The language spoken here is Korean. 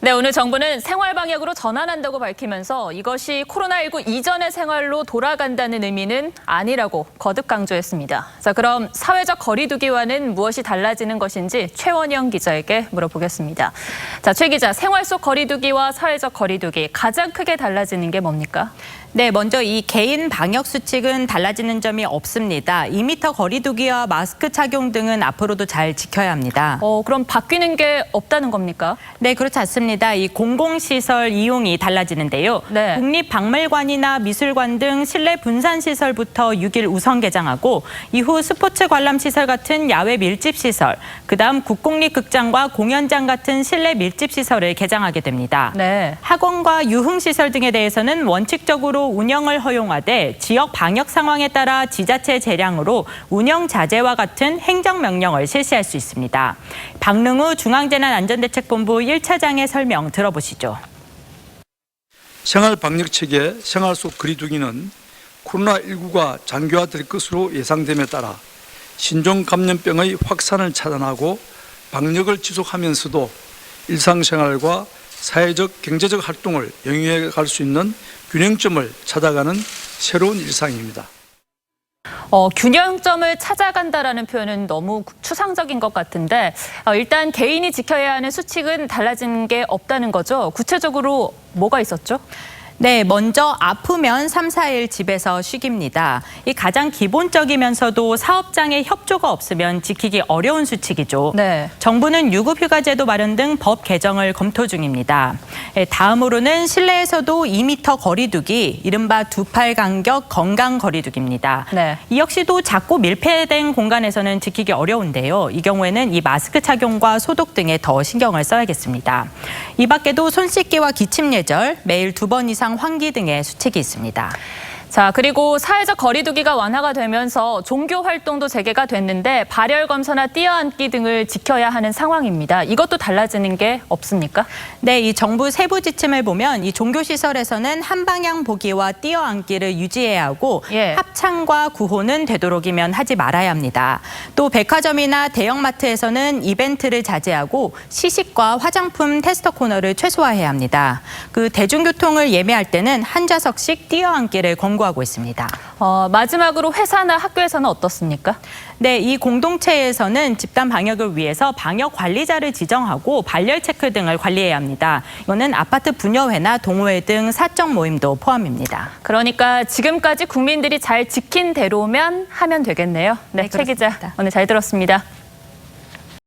네, 오늘 정부는 생활 방역으로 전환한다고 밝히면서 이것이 코로나19 이전의 생활로 돌아간다는 의미는 아니라고 거듭 강조했습니다. 자, 그럼 사회적 거리 두기와는 무엇이 달라지는 것인지 최원영 기자에게 물어보겠습니다. 자, 최 기자, 생활 속 거리 두기와 사회적 거리 두기 가장 크게 달라지는 게 뭡니까? 네, 먼저 이 개인 방역 수칙은 달라지는 점이 없습니다. 2m 거리 두기와 마스크 착용 등은 앞으로도 잘 지켜야 합니다. 그럼 바뀌는 게 없다는 겁니까? 네, 그렇지 않습니다. 이 공공시설 이용이 달라지는데요. 네. 국립박물관이나 미술관 등 실내 분산시설부터 6일 우선 개장하고 이후 스포츠 관람시설 같은 야외 밀집시설, 그다음 국공립극장과 공연장 같은 실내 밀집시설을 개장하게 됩니다. 네. 학원과 유흥시설 등에 대해서는 원칙적으로 운영을 허용하되 지역 방역 상황에 따라 지자체 재량으로 운영 자제와 같은 행정명령을 실시할 수 있습니다. 박능우 중앙재난안전대책본부 1차장의 설명 들어보시죠. 생활 방역 체계, 생활 속 거리 두기는 코로나19가 장기화될 것으로 예상됨에 따라 신종 감염병의 확산을 차단하고 방역을 지속하면서도 일상생활과 사회적, 경제적 활동을 영위해 갈 수 있는 균형점을 찾아가는 새로운 일상입니다. 균형점을 찾아간다라는 표현은 너무 추상적인 것 같은데 일단 개인이 지켜야 하는 수칙은 달라진 게 없다는 거죠. 구체적으로 뭐가 있었죠? 네, 먼저 아프면 3, 4일 집에서 쉬기입니다. 이 가장 기본적이면서도 사업장에 협조가 없으면 지키기 어려운 수칙이죠. 네. 정부는 유급휴가제도 마련 등 법 개정을 검토 중입니다. 다음으로는 실내에서도 2m 거리 두기, 이른바 두 팔 간격 건강 거리 두기입니다. 네. 이 역시도 작고 밀폐된 공간에서는 지키기 어려운데요. 이 경우에는 이 마스크 착용과 소독 등에 더 신경을 써야겠습니다. 이 밖에도 손 씻기와 기침 예절, 매일 2번 이상 환기 등의 수칙이 있습니다. 자, 그리고 사회적 거리 두기가 완화가 되면서 종교 활동도 재개가 됐는데 발열 검사나 뛰어앉기 등을 지켜야 하는 상황입니다. 이것도 달라지는 게 없습니까? 네, 이 정부 세부 지침을 보면 이 종교시설에서는 한 방향 보기와 뛰어앉기를 유지해야 하고 합창과 구호는 되도록이면 하지 말아야 합니다. 또 백화점이나 대형마트에서는 이벤트를 자제하고 시식과 화장품 테스터 코너를 최소화해야 합니다. 그 대중교통을 예매할 때는 한 좌석씩 뛰어앉기를 권고하고 있습니다. 마지막으로 회사나 학교에서는 어떻습니까? 네, 이 공동체에서는 집단 방역을 위해서 방역 관리자를 지정하고 발열 체크 등을 관리해야 합니다. 이거는 아파트 분여회나 동호회 등 사적 모임도 포함입니다. 그러니까 지금까지 국민들이 잘 지킨 대로면 하면 되겠네요. 네, 최 기자 오늘 잘 들었습니다.